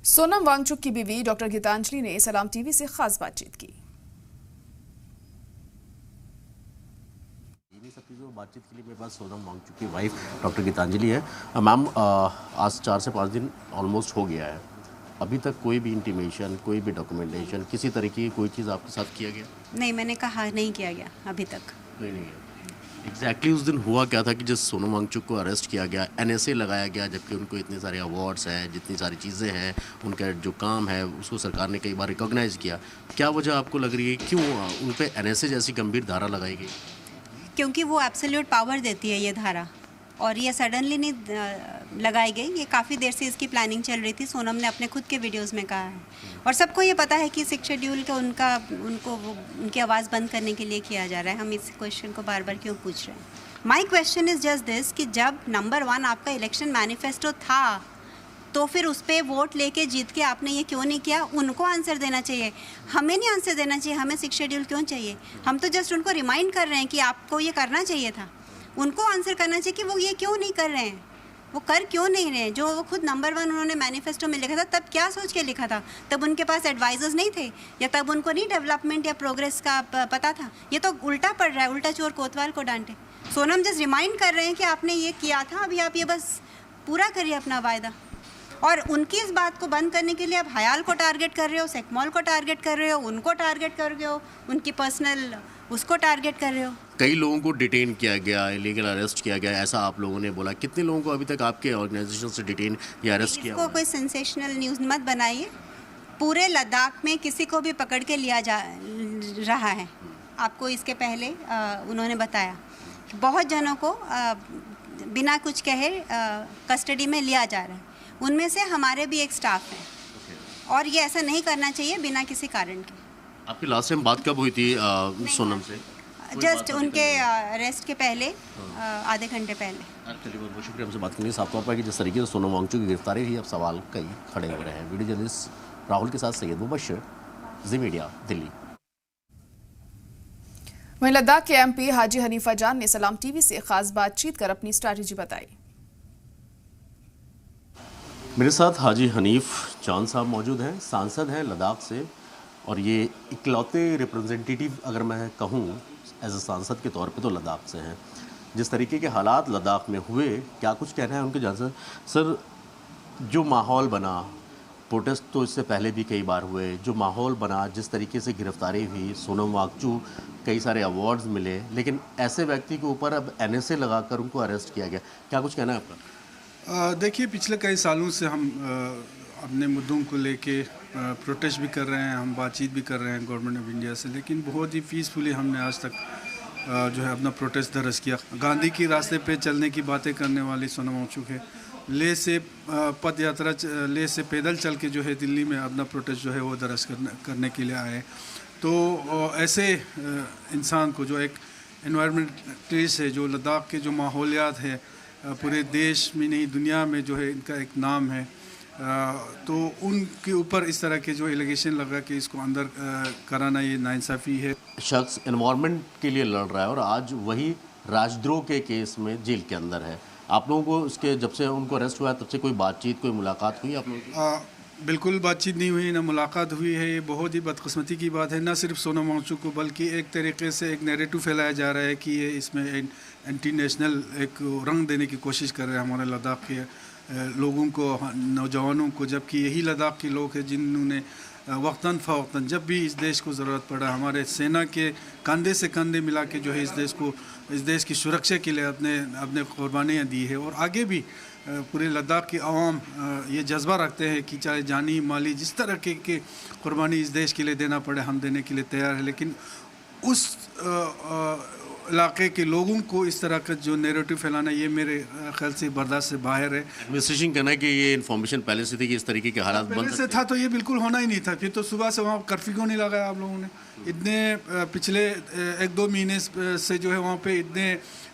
सोनम वांगचुक की बीवी डॉक्टर गीतांजलि ने सलाम टीवी से खास बातचीत की। सब चीज़ों बातचीत के लिए मेरे पास सोनम वांगचुक की वाइफ डॉक्टर गीतांजलि है। मैम, आज 4 से 5 दिन ऑलमोस्ट हो गया है, अभी तक कोई भी इंटीमेशन, कोई भी डॉक्यूमेंटेशन, किसी तरीके की कोई चीज़ आपके साथ किया गया? नहीं, मैंने कहा नहीं किया गया अभी तक। नहीं है। एग्जैक्टली उस दिन हुआ क्या था कि जिस सोनम वांगचुक को अरेस्ट किया गया, एनएसए लगाया गया, जबकि उनको इतने सारे अवार्ड्स हैं, जितनी सारी चीज़ें हैं, उनका जो काम है उसको सरकार ने कई बार रिकॉग्नाइज किया। क्या वजह आपको लग रही है, क्यों उन पर एनएसए जैसी गंभीर धारा लगाई गई? क्योंकि वो एब्सोल्यूट पावर देती है ये धारा, और ये सडनली नहीं लगाई गई। ये काफ़ी देर से इसकी प्लानिंग चल रही थी। सोनम ने अपने खुद के वीडियोस में कहा है, और सबको ये पता है कि 6 शेड्यूल का उनकी आवाज़ बंद करने के लिए किया जा रहा है। हम इस क्वेश्चन को बार बार क्यों पूछ रहे हैं? My question is just this कि जब नंबर 1 आपका इलेक्शन मैनिफेस्टो था, तो फिर उस पर वोट लेके जीत के आपने ये क्यों नहीं किया? उनको आंसर देना चाहिए, हमें नहीं आंसर देना चाहिए। हमें 6 शेड्यूल क्यों चाहिए? हम तो जस्ट उनको रिमाइंड कर रहे हैं कि आपको ये करना चाहिए था। उनको आंसर करना चाहिए कि वो ये क्यों नहीं कर रहे हैं, वो कर क्यों नहीं रहे हैं। जो वो खुद नंबर 1 उन्होंने मैनिफेस्टो में लिखा था, तब क्या सोच के लिखा था? तब उनके पास एडवाइजर्स नहीं थे, या तब उनको नहीं डेवलपमेंट या प्रोग्रेस का पता था? ये तो उल्टा पड़ रहा है, उल्टा चोर कोतवाल को डांटे। सोनम जस्ट रिमाइंड कर रहे हैं कि आपने ये किया था, अभी आप ये बस पूरा करिए अपना वायदा। और उनकी इस बात को बंद करने के लिए आप हयाल को टारगेट कर रहे हो, सेकमॉल को टारगेट कर रहे हो, उनको टारगेट कर रहे हो, उनकी पर्सनल उसको टारगेट कर रहे हो। कई लोगों को डिटेन किया गया, इलीगल अरेस्ट किया गया, ऐसा आप लोगों ने बोला। कितने लोगों को अभी तक आपके ऑर्गेनाइजेशन से डिटेन या अरेस्ट किया? इसको कोई सेंसेशनल न्यूज़ मत बनाइए। पूरे लद्दाख में किसी को भी पकड़ के लिया जा रहा है। आपको इसके पहले उन्होंने बताया कि बहुत जनों को बिना कुछ कहे कस्टडी में लिया जा रहा है। उनमें से हमारे भी एक स्टाफ है, और ये ऐसा नहीं करना चाहिए बिना किसी कारण के। आपकी लास्ट टाइम बात कब हुई थी सोनम से? जस्ट उनके अरेस्ट के पहले आधे घंटे पहले। चलिए, बहुत बहुत शुक्रिया हमसे बात करने के लिए। साफ तौर पर कि जिस तरीके से सोनम वांगचुक की गिरफ्तारी हुई, अब सवाल कई खड़े हो रहे हैं। वीडियो जर्नलिस्ट राहुल के साथ सैयद मुबशर, जी मीडिया, दिल्ली। वहीं लद्दाख के एमपी हाजी हनीफा जान ने सलाम टीवी से खास बातचीत कर अपनी स्ट्रैटेजी बताई। मेरे साथ हाजी हनीफ जान साहब मौजूद हैं, सांसद हैं लद्दाख से, और ये इकलौते रिप्रेजेंटेटिव अगर मैं कहूँ एज ए सांसद के तौर पे तो लद्दाख से हैं। जिस तरीके के हालात लद्दाख में हुए, क्या कुछ कहना है उनके जान से? सर, जो माहौल बना, प्रोटेस्ट तो इससे पहले भी कई बार हुए, जो माहौल बना, जिस तरीके से गिरफ्तारी हुई, सोनम वांगचुक, कई सारे अवार्ड्स मिले, लेकिन ऐसे व्यक्ति के ऊपर अब एनएसए लगाकर उनको अरेस्ट किया गया, क्या कुछ कहना है आपका? देखिए, पिछले कई सालों से हम अपने मुद्दों को लेके प्रोटेस्ट भी कर रहे हैं, हम बातचीत भी कर रहे हैं गवर्नमेंट ऑफ इंडिया से, लेकिन बहुत ही पीसफुली हमने आज तक जो है अपना प्रोटेस्ट दर्ज किया। गांधी की रास्ते पे चलने की बातें करने वाली सोनम वांगचुक है, लेह से पद यात्रा, लेह से पैदल चल के जो है दिल्ली में अपना प्रोटेस्ट जो है वो दर्ज करने के लिए आए। तो ऐसे इंसान को, जो एक एनवायरमेंटलिस्ट है, जो लद्दाख के जो माहौलियात है, पूरे देश में नहीं दुनिया में जो है इनका एक नाम है, तो उनके ऊपर इस तरह के जो एलिगेशन लगा कि इसको अंदर कराना, ये नाइंसाफ़ी है। शख्स एनवायरनमेंट के लिए लड़ रहा है और आज वही राजद्रोह के केस में जेल के अंदर है। आप लोगों को उसके, जब से उनको अरेस्ट हुआ तब से कोई बातचीत, कोई मुलाकात हुई आप लोगों की? बिल्कुल बातचीत नहीं हुई, ना मुलाकात हुई है। ये बहुत ही बदकिस्मती की बात है, ना सिर्फ सोनम वांगचुक को, बल्कि एक तरीके से एक नैरेटिव फैलाया जा रहा है कि ये इसमें एंटी नेशनल एक रंग देने की कोशिश कर रहे हैं हमारे लद्दाख के लोगों को, नौजवानों को, जबकि यही लद्दाख के लोग हैं जिन्होंने वक्तन फ़वक्तन जब भी इस देश को ज़रूरत पड़ा, हमारे सेना के कंधे से कंधे मिला के जो है इस देश की सुरक्षा के लिए अपने कुर्बानियाँ दी है। और आगे भी पूरे लद्दाख की आवाम ये जज्बा रखते हैं कि चाहे जानी माली जिस तरह के कुर्बानी इस देश के लिए देना पड़े, हम देने के लिए तैयार है। लेकिन उस इलाके के लोगों को इस तरह का जो नैरेटिव फैलाना, ये मेरे ख्याल से बर्दाश्त से बाहर है। एडमिनिस्ट्रेशन कहना है कि ये इन्फॉर्मेशन पहले से थी कि इस तरीके के हालात बन से था, तो ये बिल्कुल होना ही नहीं था। फिर तो सुबह से वहाँ कर्फ्यू क्यों नहीं लगाया आप लोगों ने? इतने पिछले 1-2 महीने से जो है वहाँ पे इतने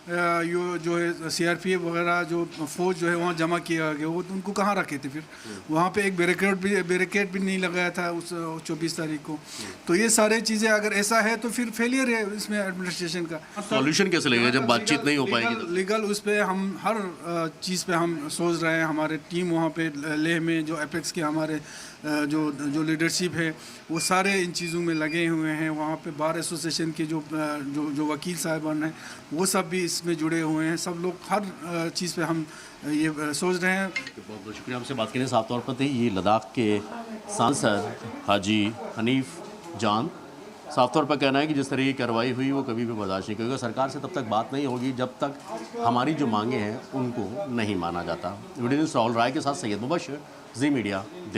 जो है CRPF वगैरह जो फौज जो है वहाँ जमा किया गया, वो उनको कहाँ रखे थे फिर? वहाँ पे एक बैरिकेड भी नहीं लगाया था उस 24 तारीख को। तो ये सारे चीज़ें अगर ऐसा है तो फिर फेलियर है इसमें एडमिनिस्ट्रेशन का। सॉल्यूशन कैसे लगेगा जब बातचीत नहीं हो पाएगी? लीगल उस पर हम हर चीज़ पे हम सोच रहे हैं। हमारे टीम वहाँ पे लेह में जो एपेक्स के हमारे जो लीडरशिप है वो सारे इन चीज़ों में लगे हुए हैं। वहाँ पे बार एसोसिएशन के जो वकील साहिबान हैं वो सब भी इसमें जुड़े हुए हैं। सब लोग हर चीज़ पे हम ये सोच रहे हैं। बहुत बहुत शुक्रिया हमसे बात करने। साफ तौर पर थे ये लद्दाख के सांसद हाजी हनीफ जान। साफ तौर पर कहना है कि जिस तरह की कार्रवाई हुई वो कभी भी बर्दाश्त नहीं करेगा। सरकार से तब तक बात नहीं होगी जब तक हमारी जो मांगे हैं उनको नहीं माना जाता। वीडियो न्यूज़ राहुल राय के साथ सैयद मुबशर, जी मीडिया, दिल्ली।